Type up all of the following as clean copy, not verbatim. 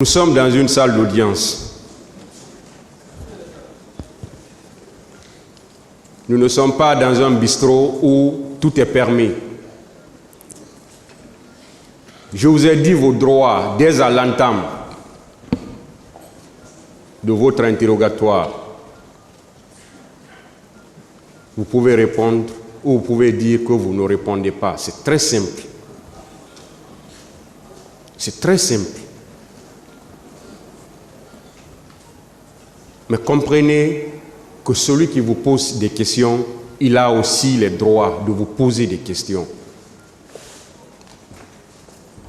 Nous sommes dans une salle d'audience. Nous ne sommes pas dans un bistrot où tout est permis. Je vous ai dit vos droits dès à l'entame de votre interrogatoire. Vous pouvez répondre ou vous pouvez dire que vous ne répondez pas. C'est très simple. C'est très simple. Mais comprenez que celui qui vous pose des questions, il a aussi le droit de vous poser des questions.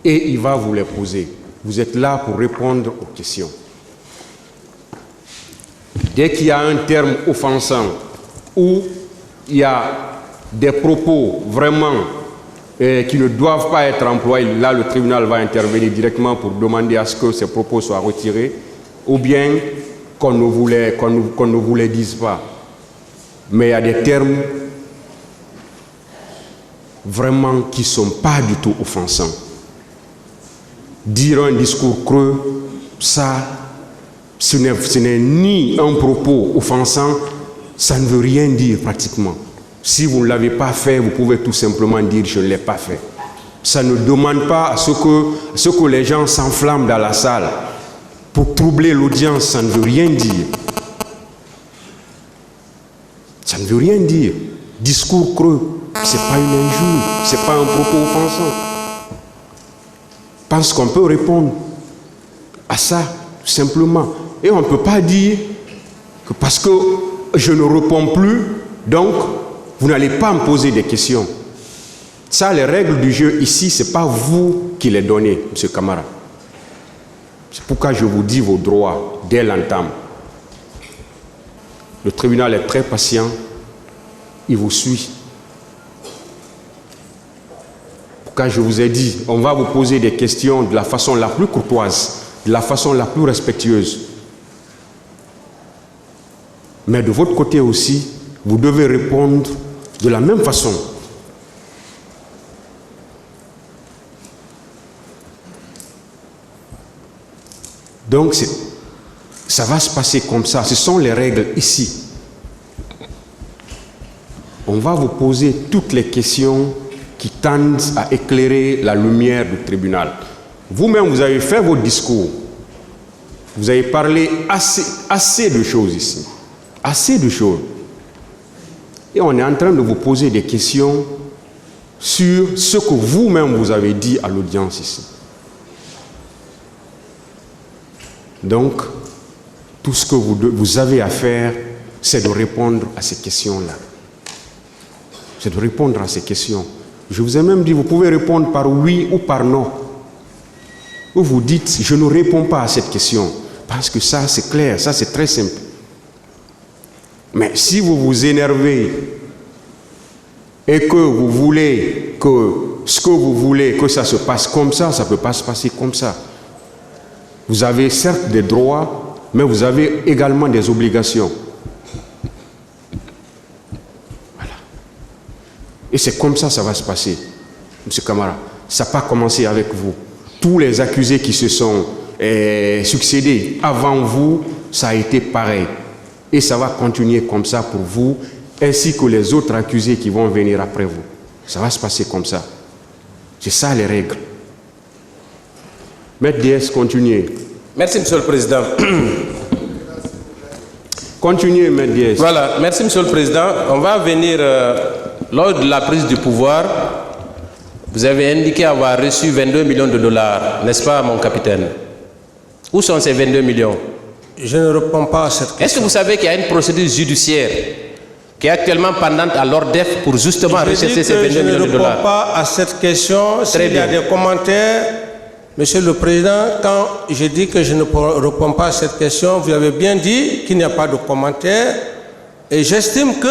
Et il va vous les poser. Vous êtes là pour répondre aux questions. Dès qu'il y a un terme offensant ou il y a des propos vraiment qui ne doivent pas être employés, là le tribunal va intervenir directement pour demander à ce que ces propos soient retirés, ou bien qu'on ne vous les dise pas. Mais il y a des termes vraiment qui ne sont pas du tout offensants. Dire un discours creux, ça, ce n'est ni un propos offensant, ça ne veut rien dire pratiquement. Si vous ne l'avez pas fait, vous pouvez tout simplement dire « je ne l'ai pas fait ». Ça ne demande pas à ce que les gens s'enflamment dans la salle. Pour troubler l'audience, ça ne veut rien dire. Ça ne veut rien dire. Discours creux, ce n'est pas une injure, ce n'est pas un propos offensant. Je pense qu'on peut répondre à ça, tout simplement. Et on ne peut pas dire que parce que je ne réponds plus, donc vous n'allez pas me poser des questions. Ça, les règles du jeu ici, ce n'est pas vous qui les donnez, M. Camara. C'est pourquoi je vous dis vos droits dès l'entame. Le tribunal est très patient, il vous suit. Pourquoi je vous ai dit, on va vous poser des questions de la façon la plus courtoise, de la façon la plus respectueuse. Mais de votre côté aussi, vous devez répondre de la même façon. Donc, ça va se passer comme ça. Ce sont les règles ici. On va vous poser toutes les questions qui tendent à éclairer la lumière du tribunal. Vous-même, vous avez fait votre discours. Vous avez parlé assez de choses ici. Assez de choses. Et on est en train de vous poser des questions sur ce que vous-même vous avez dit à l'audience ici. Donc, tout ce que vous avez à faire, c'est de répondre à ces questions-là. C'est de répondre à ces questions. Je vous ai même dit, vous pouvez répondre par oui ou par non. Ou vous dites, je ne réponds pas à cette question. Parce que ça, c'est clair, ça, c'est très simple. Mais si vous vous énervez et que vous voulez que ce que vous voulez, que ça se passe comme ça ne peut pas se passer comme ça. Vous avez certes des droits, mais vous avez également des obligations. Voilà. Et c'est comme ça que ça va se passer, M. Camara. Ça n'a pas commencé avec vous. Tous les accusés qui se sont succédés avant vous, ça a été pareil. Et ça va continuer comme ça pour vous, ainsi que les autres accusés qui vont venir après vous. Ça va se passer comme ça. C'est ça les règles. Maître DS, continuez. Merci, Monsieur le Président. Continuez, Maître DS. Voilà, merci, Monsieur le Président. On va venir, lors de la prise du pouvoir, vous avez indiqué avoir reçu 22 millions de dollars, n'est-ce pas, mon capitaine? Où sont ces 22 millions? Je ne réponds pas à cette question. Est-ce que vous savez qu'il y a une procédure judiciaire qui est actuellement pendante à l'ORDEF pour justement rechercher ces 22 millions de dollars? Je ne réponds pas à cette question. S'il y a des commentaires, Monsieur le Président, quand je dis que je ne réponds pas à cette question, vous avez bien dit qu'il n'y a pas de commentaires. Et j'estime que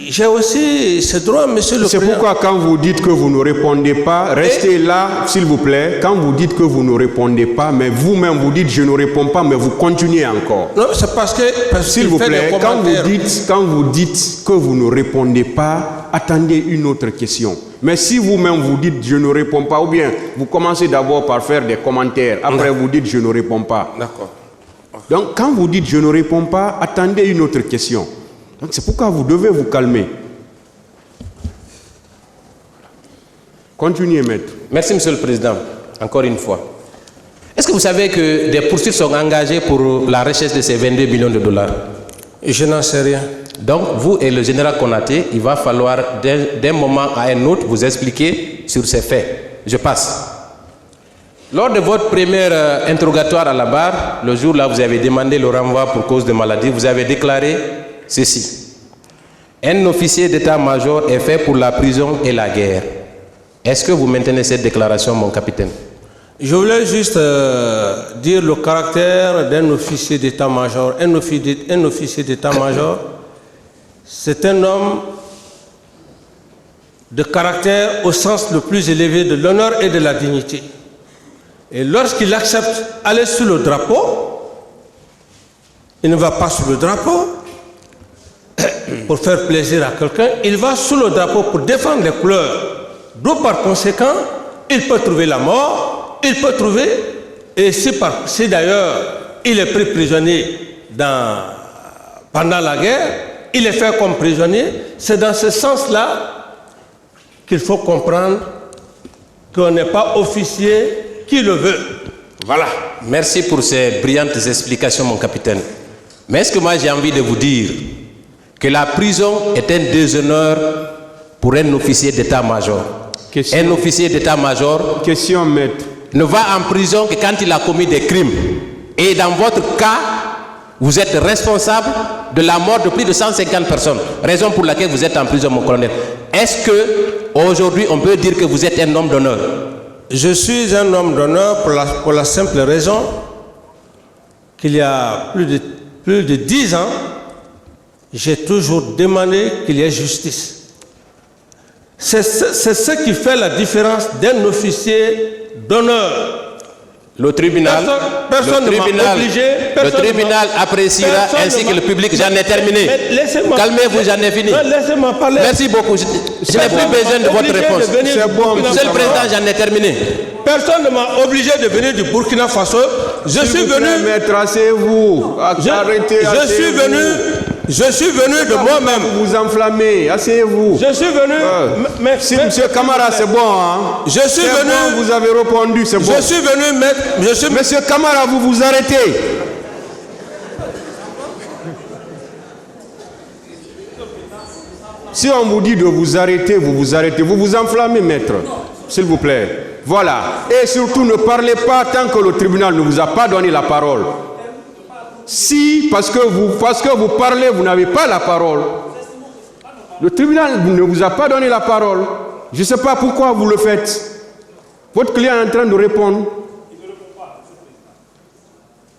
J'ai aussi ce droit, monsieur le président. C'est pourquoi quand vous dites que vous ne répondez pas, restez là, s'il vous plaît. Quand vous dites que vous ne répondez pas, mais vous-même vous dites je ne réponds pas, mais vous continuez encore. Non, c'est parce que... S'il vous plaît, quand vous dites que vous ne répondez pas, attendez une autre question. Mais si vous-même vous dites je ne réponds pas, ou bien vous commencez d'abord par faire des commentaires, après vous dites je ne réponds pas. D'accord. Donc quand vous dites je ne réponds pas, attendez une autre question. Donc c'est pourquoi vous devez vous calmer. Continuez, maître. Merci, Monsieur le Président. Encore une fois. Est-ce que vous savez que des poursuites sont engagées pour la recherche de ces 22 millions de dollars? Je n'en sais rien. Donc, vous et le général Konaté, il va falloir d'un moment à un autre vous expliquer sur ces faits. Je passe. Lors de votre premier interrogatoire à la barre, le jour là vous avez demandé le renvoi pour cause de maladie, vous avez déclaré ceci. Un officier d'état-major est fait pour la prison et la guerre. Est-ce que vous maintenez cette déclaration, mon capitaine? Je voulais juste dire le caractère d'un officier d'état-major. Un officier d'état-major, c'est un homme de caractère au sens le plus élevé de l'honneur et de la dignité. Et lorsqu'il accepte d'aller sous le drapeau, il ne va pas sous le drapeau pour faire plaisir à quelqu'un, il va sous le drapeau pour défendre les couleurs. Donc par conséquent, il peut trouver la mort, il peut trouver, et si d'ailleurs il est pris prisonnier pendant la guerre, il est fait comme prisonnier, c'est dans ce sens-là qu'il faut comprendre qu'on n'est pas officier qui le veut. Voilà. Merci pour ces brillantes explications, mon capitaine. Mais est-ce que moi j'ai envie de vous dire que la prison est un déshonneur pour un officier d'état-major? Un officier d'état-major ne va en prison que quand il a commis des crimes. Et dans votre cas, vous êtes responsable de la mort de plus de 150 personnes. Raison pour laquelle vous êtes en prison, mon colonel. Est-ce qu'aujourd'hui, on peut dire que vous êtes un homme d'honneur? Je suis un homme d'honneur pour la simple raison qu'il y a plus de 10 ans, j'ai toujours demandé qu'il y ait justice. C'est ce qui fait la différence d'un officier d'honneur. Le tribunal appréciera ainsi que le public. J'en ai terminé. Calmez-vous, j'en ai fini. Laissez-moi parler. Merci beaucoup. Je n'ai plus besoin de votre réponse. Monsieur le Président, j'en ai terminé. Personne ne m'a obligé de venir du Burkina Faso. Je suis venu. Asseyez-vous. Arrêtez. Je suis venu de moi-même. Vous vous enflammez. Asseyez-vous. Je suis venu. Si monsieur Camara, c'est bon, hein? Je suis venu. Bon, vous avez répondu, c'est bon. Je suis venu mettre. Monsieur Camara, vous vous arrêtez. Si on vous dit de vous arrêter, vous vous arrêtez. Vous vous enflammez, maître. S'il vous plaît. Voilà. Et surtout, ne parlez pas tant que le tribunal ne vous a pas donné la parole. Si, parce que vous parlez, vous n'avez pas la parole. Le tribunal ne vous a pas donné la parole. Je ne sais pas pourquoi vous le faites. Votre client est en train de répondre.